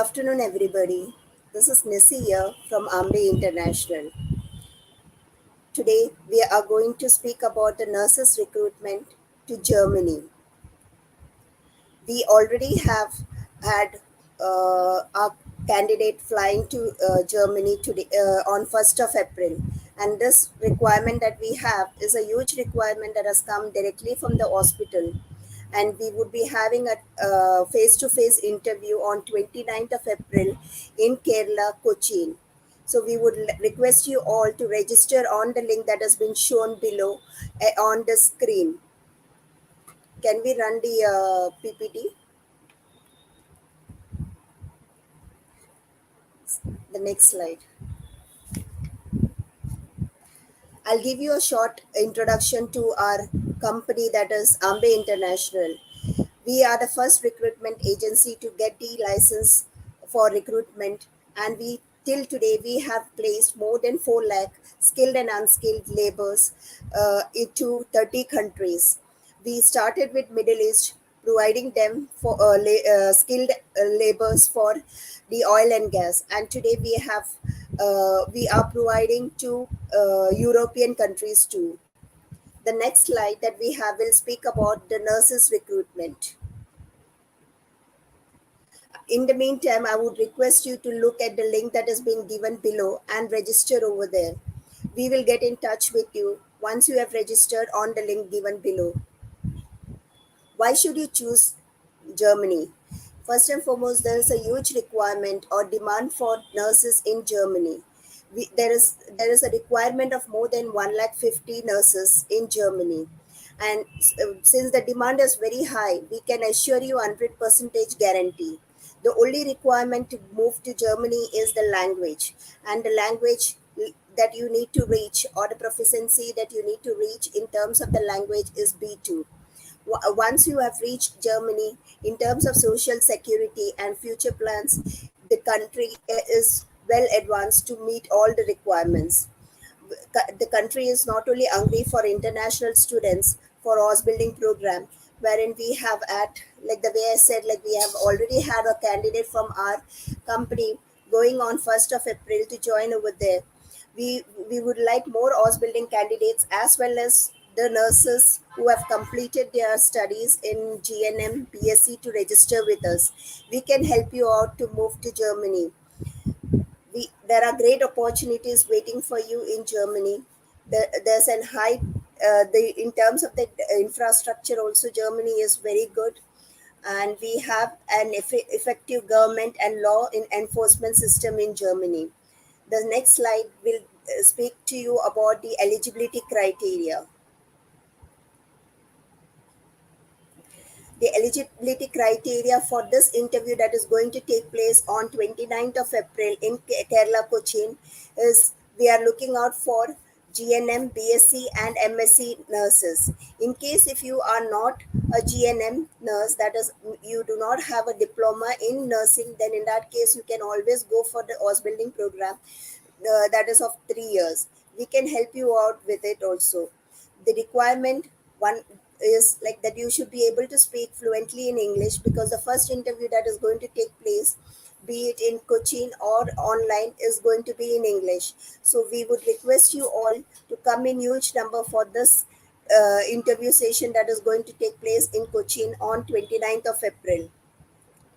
afternoon, everybody. This is Nissy here from Ambe International. Today, we are going to speak about the nurses' recruitment to Germany. We already have had our candidate flying to Germany today on 1st of April. And this requirement that we have is a huge requirement that has come directly from the hospital. And we would be having a face-to-face interview on 29th of April in Kerala, Cochin. So we would request you all to register on the link that has been shown below on the screen. Can we run the PPT? The next slide. I'll give you a short introduction to our company, that is Ambe International. We are the first recruitment agency to get the license for recruitment, and we till today we have placed more than 4 lakh skilled and unskilled laborers into 30 countries. We started with Middle East, providing them for skilled laborers for the oil and gas, and today we are providing to European countries too. The next slide that we have will speak about the nurses recruitment. In the meantime, I would request you to look at the link that has been given below and register over there. We will get in touch with you once you have registered on the link given below. Why should you choose Germany? First and foremost, there is a huge requirement or demand for nurses in Germany. There is a requirement of more than 1 lakh 50 nurses in Germany. And since the demand is very high, we can assure you 100% guarantee. The only requirement to move to Germany is the language, and the language that you need to reach, or the proficiency that you need to reach in terms of the language, is B2. Once you have reached Germany, in terms of social security and future plans, the country is well advanced to meet all the requirements. The country is not only hungry for international students for horse building program, wherein we have at, like the way I said, like we have already had a candidate from our company going on 1st of April to join over there. We would like more horse building candidates, as well as the nurses who have completed their studies in GNM BSc to register with us. We can help you out to move to Germany. There are great opportunities waiting for you in Germany. There's an high in terms of the infrastructure also, Germany is very good, and we have an effective government and law enforcement system in Germany. The next slide will speak to you about the eligibility criteria. The eligibility criteria for this interview that is going to take place on 29th of April in Kerala, Cochin, is we are looking out for GNM, BSc and MSc nurses. In case if you are not a GNM nurse, that is, you do not have a diploma in nursing, then in that case you can always go for the horse building program that is of 3 years. We can help you out with it also. The requirement one is like that you should be able to speak fluently in English, because the first interview that is going to take place, be it in Cochin or online, is going to be in English. So we would request you all to come in huge number for this interview session that is going to take place in Cochin on 29th of April.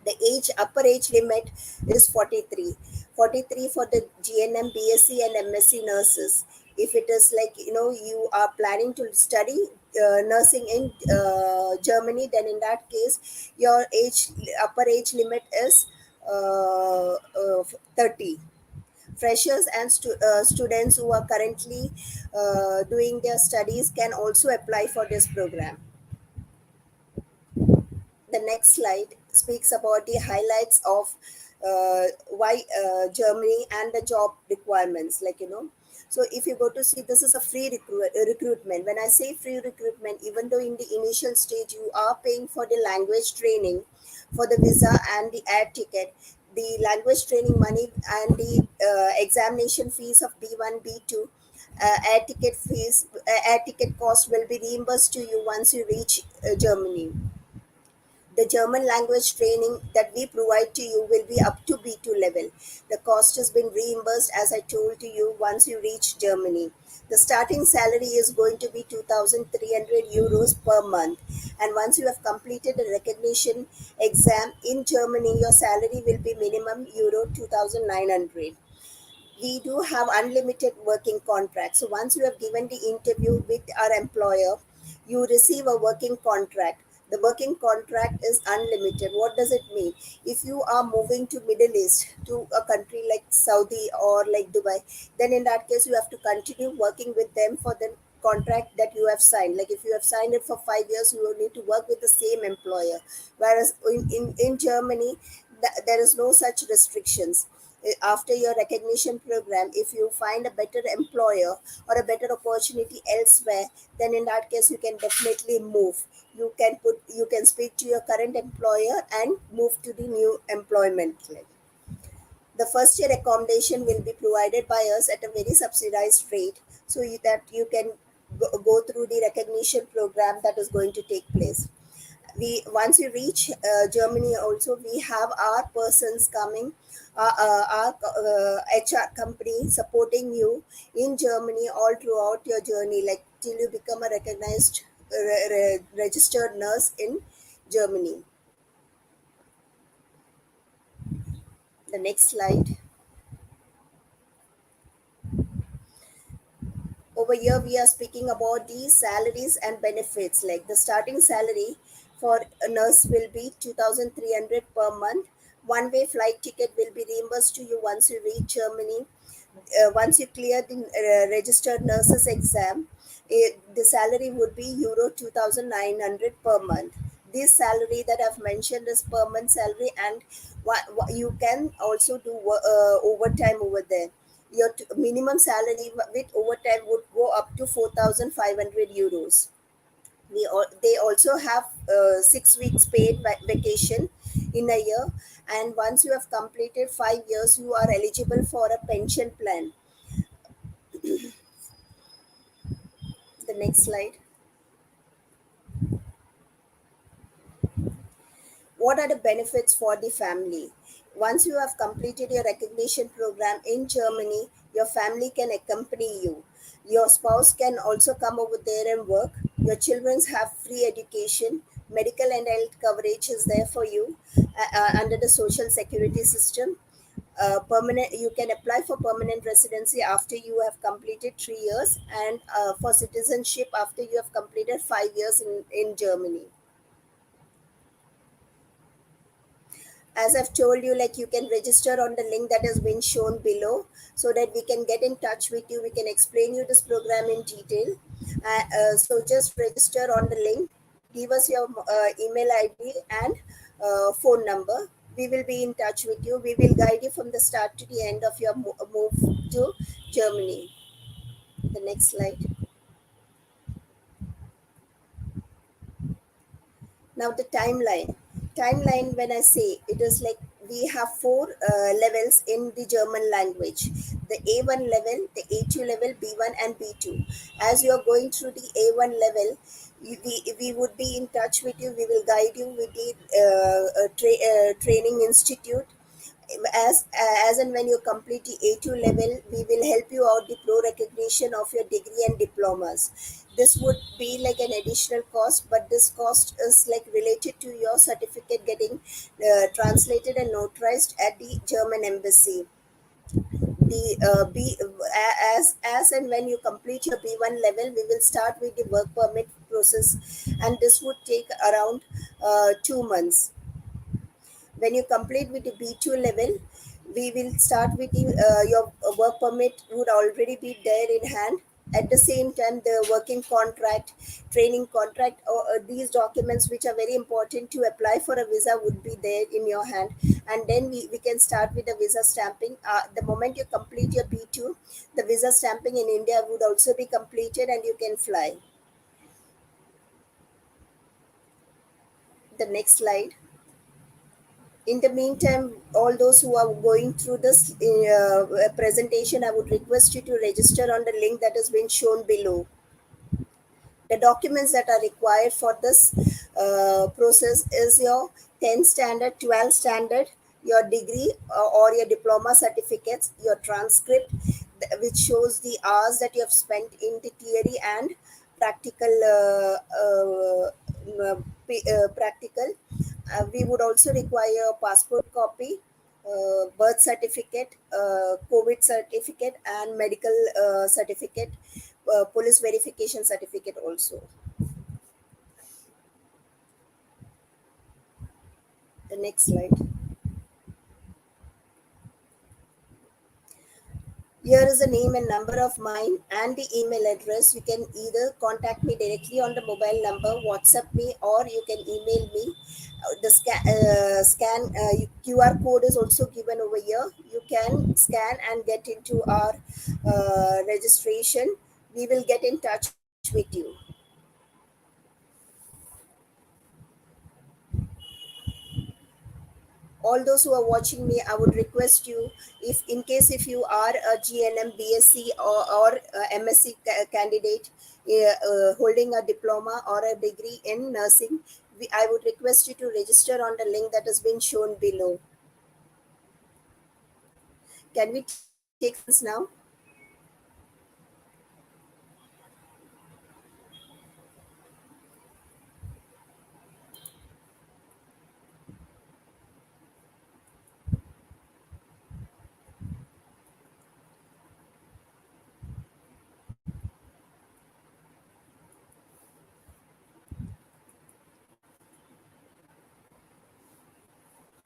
The upper age limit is 43. 43 for the GNM, BSc and MSc nurses. If it is like, you are planning to study nursing in Germany, then in that case your upper age limit is 30. Freshers and students who are currently doing their studies can also apply for this program. The next slide speaks about the highlights of why Germany and the job requirements. So if you go to see, this is a free recruitment. When I say free recruitment, even though in the initial stage you are paying for the language training, for the visa and the air ticket, the language training money and the examination fees of B1, B2, air ticket cost will be reimbursed to you once you reach Germany. The German language training that we provide to you will be up to B2 level. The cost has been reimbursed, as I told to you, once you reach Germany. The starting salary is going to be 2,300 euros per month. And once you have completed the recognition exam in Germany, your salary will be minimum euro 2,900. We do have unlimited working contracts. So once you have given the interview with our employer, you receive a working contract. The working contract is unlimited. What does it mean? If you are moving to Middle East, to a country like Saudi or like Dubai, then in that case you have to continue working with them for the contract that you have signed. Like if you have signed it for 5 years, you will need to work with the same employer. Whereas in Germany, there is no such restrictions. After your recognition program, if you find a better employer or a better opportunity elsewhere, then in that case you can definitely move. You can speak to your current employer and move to the new employment. Like, the first year accommodation will be provided by us at a very subsidized rate, so that you can go through the recognition program that is going to take place. We Once you reach Germany, also we have our persons coming, our HR company supporting you in Germany all throughout your journey, like till you become a recognized registered nurse in Germany. The next slide. Over here we are speaking about the salaries and benefits. Like the starting salary for a nurse will be 2,300 per month. One way flight ticket will be reimbursed to you once you reach Germany. Once you clear the registered nurses exam, the salary would be euro 2,900 per month. This salary that I've mentioned is per month salary, and you can also do overtime over there. Your minimum salary with overtime would go up to 4,500 euros. They also have 6 weeks paid vacation in a year, and once you have completed 5 years, you are eligible for a pension plan. The next slide. What are the benefits for the family? Once you have completed your recognition program in Germany, your family can accompany you. Your spouse can also come over there and work. Your children have free education. Medical and health coverage is there for you under the social security system. Permanent, you can apply for permanent residency after you have completed 3 years, and for citizenship after you have completed 5 years in Germany. As I've told you, like you can register on the link that has been shown below, so that we can get in touch with you. We can explain you this program in detail. So just register on the link, give us your email ID and phone number. We will be in touch with you. We will guide you from the start to the end of your move to Germany. The next slide. Now the timeline, when I say, it is like we have four levels in the German language: the A1 level, the A2 level, B1 and B2. As you are going through the A1 level, we would be in touch with you. We will guide you with the training institute. As and when you complete the A2 level, we will help you out the pro recognition of your degree and diplomas. This would be like an additional cost, but this cost is like related to your certificate getting translated and notarized at the German embassy. The as and when you complete your B1 level, we will start with the work permit process, and this would take around 2 months. When you complete with the B2 level, we will start with your work permit would already be there in hand. At the same time, the working contract, training contract, or these documents which are very important to apply for a visa would be there in your hand. And then we can start with the visa stamping. The moment you complete your B2, the visa stamping in India would also be completed and you can fly. The next slide. In the meantime, all those who are going through this presentation, I would request you to register on the link that has been shown below. The documents that are required for this process is your 10th standard, 12th standard, your degree or your diploma certificates, your transcript, which shows the hours that you have spent in the theory and practical practical. We would also require a passport copy, birth certificate, COVID certificate, and medical certificate, police verification certificate also. The next slide. Here is the name and number of mine and the email address. You can either contact me directly on the mobile number, WhatsApp me, or you can email me. The scan QR code is also given over here. You can scan and get into our registration. We will get in touch with you. All those who are watching me, I would request you, if in case if you are a GNM, BSc, or MSc candidate, holding a diploma or a degree in nursing, I would request you to register on the link that has been shown below. Can we take this now?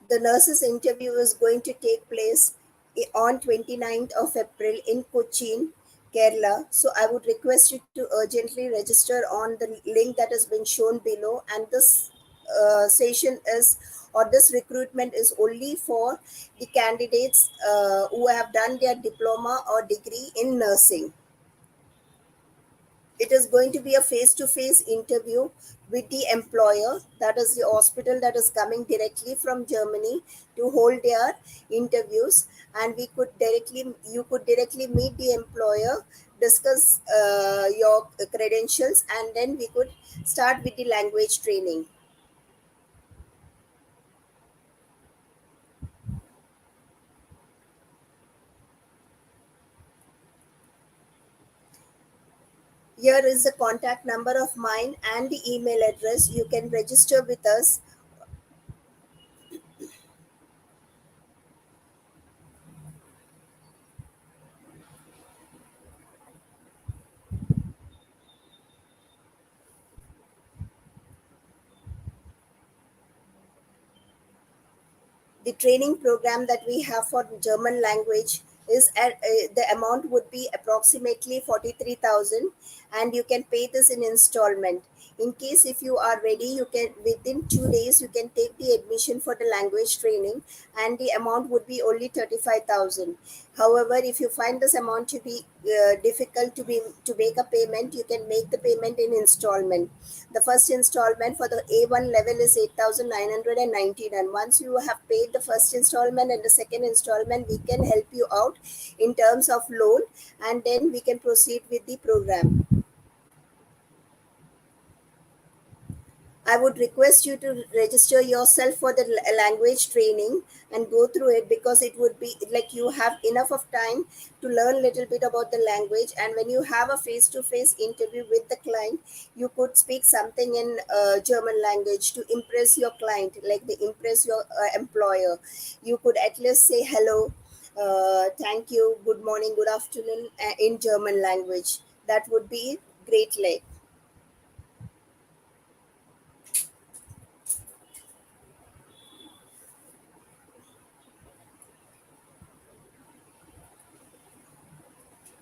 The nurses interview is going to take place on 29th of April in Cochin, Kerala. So I would request you to urgently register on the link that has been shown below. And this session is, or this recruitment is only for the candidates who have done their diploma or degree in nursing. It is going to be a face-to-face interview with the employer, that is the hospital that is coming directly from Germany to hold their interviews. And you could directly meet the employer, discuss your credentials, and then we could start with the language training. Here is the contact number of mine and the email address. You can register with us. The training program that we have for German language is at the amount would be approximately 43,000, and you can pay this in installment. In case if you are ready, you can within 2 days you can take the admission for the language training, and the amount would be only 35,000. However, if you find this amount to be difficult to make a payment, you can make the payment in installment. The first installment for the A1 level is 8,919, and once you have paid the first installment and the second installment, we can help you out in terms of loan, and then we can proceed with the program. I would request you to register yourself for the language training and go through it, because it would be like you have enough of time to learn a little bit about the language. And when you have a face to face interview with the client, you could speak something in German language to impress your client, like they impress your employer. You could at least say hello, thank you, good morning, good afternoon in German language. That would be great. Like